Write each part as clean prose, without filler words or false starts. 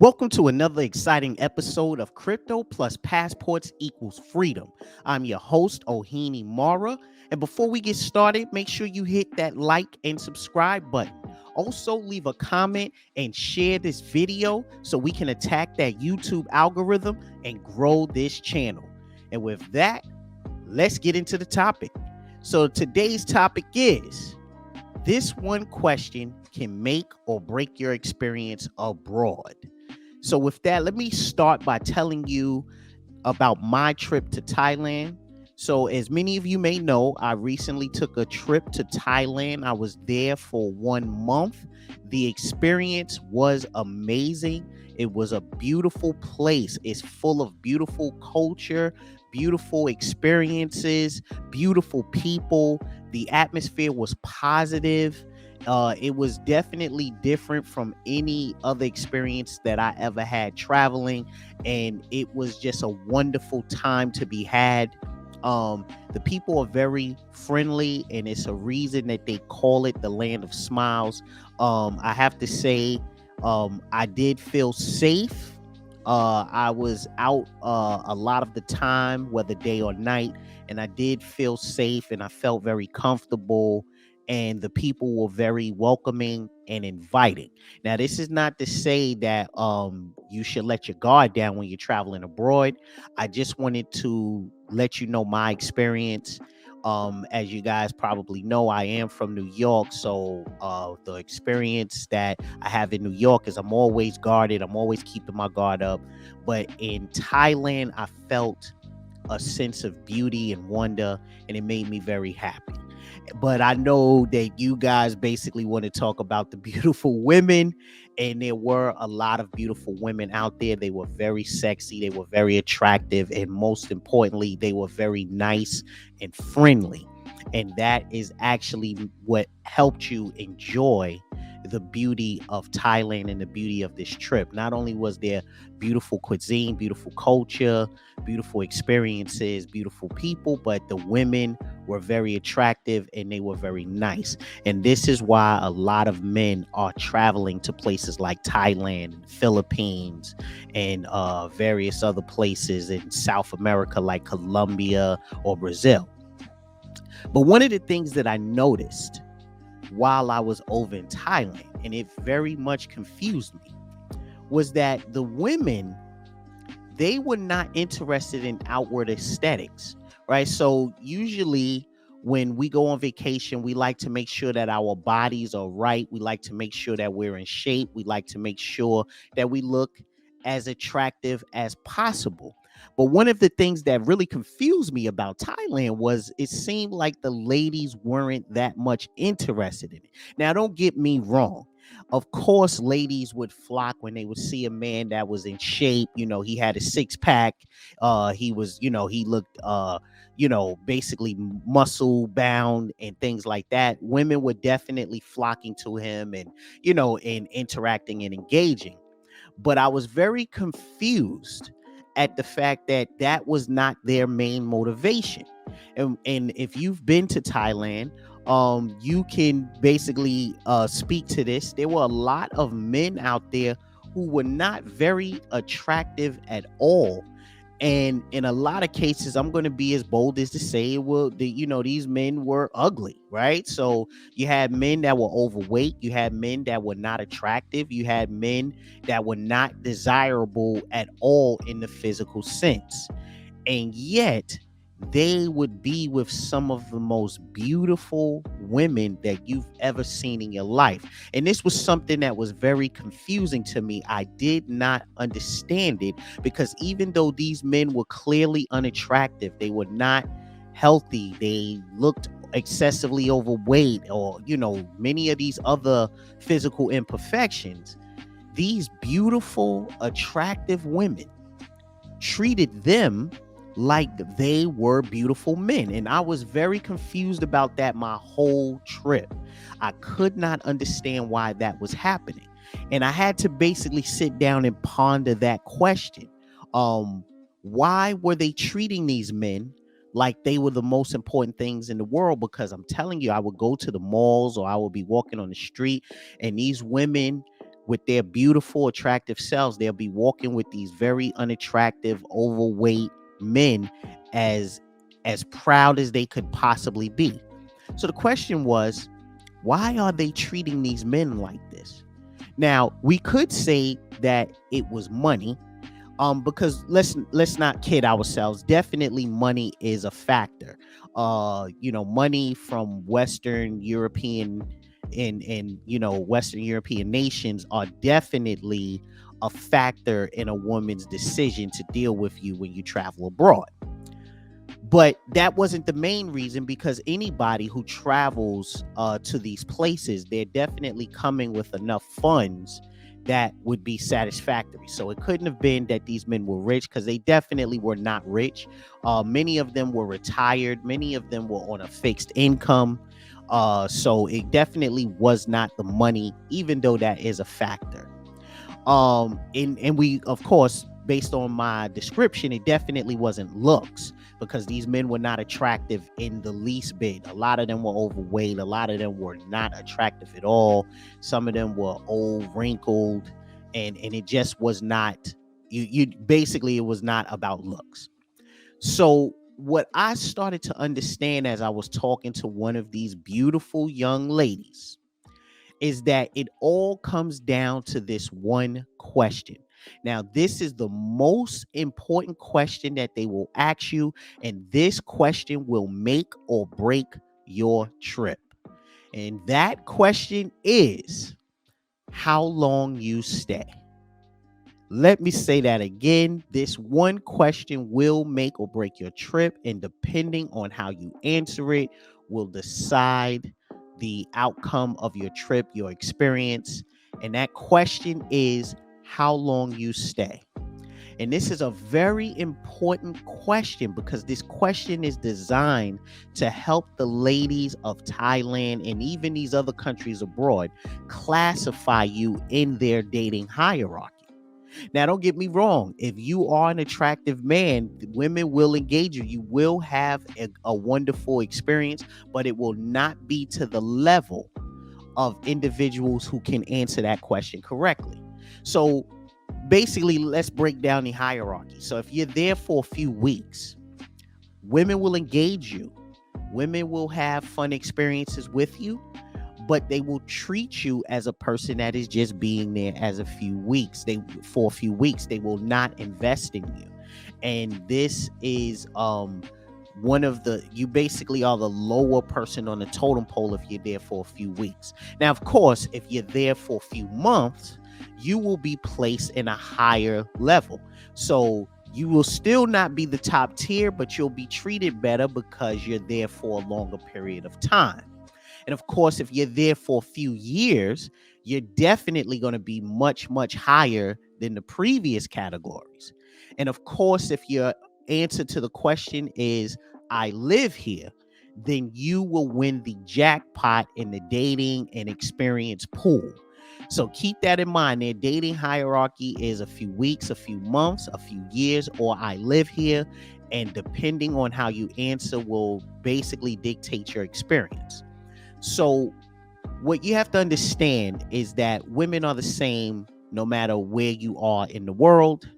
Welcome to another exciting episode of Crypto plus Passports equals freedom. I'm your host, Ohini Mara. And before we get started, make sure you hit that like and subscribe button. Also, leave a comment and share this video so we can attack that YouTube algorithm and grow this channel. And with that, let's get into the topic. So, today's topic is this one question can make or break your experience abroad. So, with that, let me start by telling you about my trip to Thailand. So, as many of you may know, I recently took a trip to Thailand. I was there for 1 month. The experience was amazing. It was a beautiful place. It's full of beautiful culture, beautiful experiences, beautiful people. The atmosphere was positive. It was definitely different from any other experience that I ever had traveling, and it was just a wonderful time to be had. The people are very friendly, and it's a reason that they call it the land of smiles. I have to say, I did feel safe. I was out a lot of the time, whether day or night, and I did feel safe and I felt very comfortable. And the people were very welcoming and inviting. Now, this is not to say that you should let your guard down when you're traveling abroad. I just wanted to let you know my experience. As you guys probably know, I am from New York, so the experience that I have in New York is I'm always guarded. I'm always keeping my guard up. But in Thailand, I felt a sense of beauty and wonder, and it made me very happy. But I know that you guys basically want to talk about the beautiful women, and there were a lot of beautiful women out there. They were very sexy, they were very attractive, and most importantly, they were very nice and friendly. And that is actually what helped you enjoy the beauty of Thailand and the beauty of this trip. Not only was there beautiful cuisine, beautiful culture, beautiful experiences, beautiful people, but the women were very attractive and they were very nice. And this is why a lot of men are traveling to places like Thailand, Philippines, and various other places in South America like Colombia or Brazil. But one of the things that I noticed while I was over in Thailand, and it very much confused me, was that the women, they were not interested in outward aesthetics, right? So usually when we go on vacation, we like to make sure that our bodies are right. We like to make sure that we're in shape. We like to make sure that we look as attractive as possible. But one of the things that really confused me about Thailand was it seemed like the ladies weren't that much interested in it. Now, don't get me wrong. Of course, ladies would flock when they would see a man that was in shape. You know, he had a six pack. He was, he looked, basically muscle bound and things like that. Women were definitely flocking to him and, and interacting and engaging. But I was very confused at the fact that that was not their main motivation. And if you've been to Thailand, you can basically speak to this. There were a lot of men out there who were not very attractive at all. And in a lot of cases, I'm going to be as bold as to say, well, these men were ugly, right? So you had men that were overweight, you had men that were not attractive, you had men that were not desirable at all in the physical sense. And yet they would be with some of the most beautiful women that you've ever seen in your life. And this was something that was very confusing to me. I did not understand it because even though these men were clearly unattractive, they were not healthy, they looked excessively overweight, or many of these other physical imperfections, these beautiful attractive women treated them like they were beautiful men. And I was very confused about that my whole trip. I could not understand why that was happening. And I had to basically sit down and ponder that question. Why were they treating these men like they were the most important things in the world? Because I'm telling you, I would go to the malls or I would be walking on the street and these women with their beautiful, attractive selves, they'll be walking with these very unattractive, overweight men as proud as they could possibly be. So the question was, why are they treating these men like this? Now, we could say that it was money, because let's not kid ourselves. Definitely money is a factor. Money from Western European and Western European nations are definitely a factor in a woman's decision to deal with you when you travel abroad. But that wasn't the main reason, because anybody who travels to these places, they're definitely coming with enough funds that would be satisfactory. So it couldn't have been that these men were rich, because they definitely were not rich. Many of them were retired. Many of them were on a fixed income. So it definitely was not the money, even though that is a factor. And we, of course, based on my description, it definitely wasn't looks, because these men were not attractive in the least bit. A lot of them were overweight. A lot of them were not attractive at all. Some of them were old, wrinkled, and it just was not, you basically, it was not about looks. So what I started to understand as I was talking to one of these beautiful young ladies is that it all comes down to this one question. Now, this is the most important question that they will ask you, and this question will make or break your trip. And that question is how long you stay. Let me say that again. This one question will make or break your trip, and depending on how you answer it, will decide the outcome of your trip, your experience. And that question is how long you stay. And this is a very important question, because this question is designed to help the ladies of Thailand and even these other countries abroad classify you in their dating hierarchy. Now, don't get me wrong. If you are an attractive man, women will engage you. You will have a wonderful experience, but it will not be to the level of individuals who can answer that question correctly. So basically, let's break down the hierarchy. So if you're there for a few weeks, women will engage you. Women will have fun experiences with you, but they will treat you as a person that is just being there as for a few weeks. They will not invest in you. And this is one of you basically are the lower person on the totem pole if you're there for a few weeks. Now, of course, if you're there for a few months, you will be placed in a higher level. So you will still not be the top tier, but you'll be treated better because you're there for a longer period of time. And of course, if you're there for a few years, you're definitely going to be much, much higher than the previous categories. And of course, if your answer to the question is, I live here, then you will win the jackpot in the dating and experience pool. So keep that in mind. Their dating hierarchy is a few weeks, a few months, a few years, or I live here. And depending on how you answer will basically dictate your experience. So what you have to understand is that women are the same no matter where you are in the world.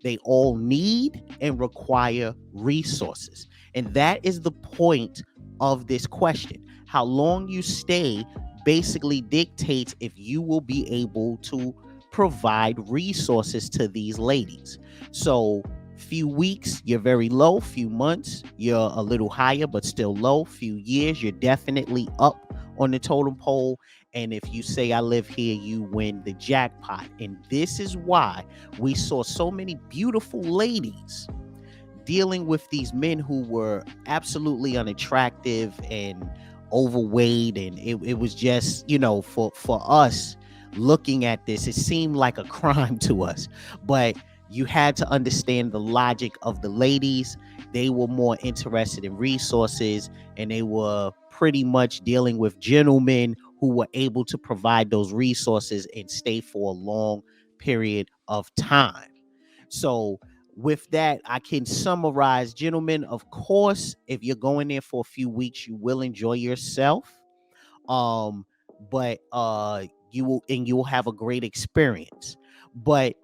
They all need and require resources. And that is the point of this question. How long you stay basically dictates if you will be able to provide resources to these ladies. So few weeks, you're very low. Few months, you're a little higher, but still low. Few years, you're definitely up on the totem pole. And if you say, I live here, you win the jackpot. And this is why we saw so many beautiful ladies dealing with these men who were absolutely unattractive and overweight. And it was just, for us looking at this, it seemed like a crime to us. But you had to understand the logic of the ladies. They were more interested in resources, and they were pretty much dealing with gentlemen who were able to provide those resources and stay for a long period of time. So with that, I can summarize, gentlemen, of course, if you're going there for a few weeks, you will enjoy yourself. But you will have a great experience. But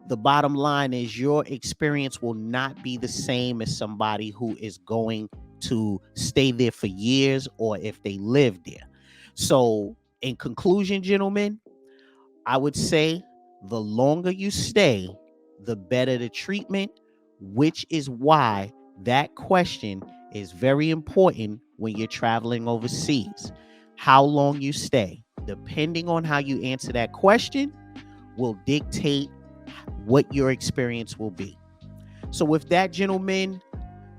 the bottom line is your experience will not be the same as somebody who is going to stay there for years or if they live there. So, in conclusion, gentlemen, I would say the longer you stay, the better the treatment, which is why that question is very important when you're traveling overseas. How long you stay, depending on how you answer that question, will dictate what your experience will be. So, with that, gentlemen,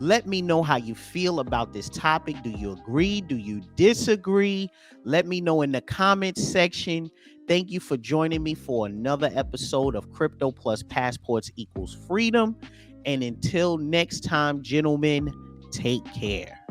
let me know how you feel about this topic. Do you agree? Do you disagree? Let me know in the comments section. Thank you for joining me for another episode of Crypto Plus Passports Equals Freedom. And until next time, gentlemen, take care.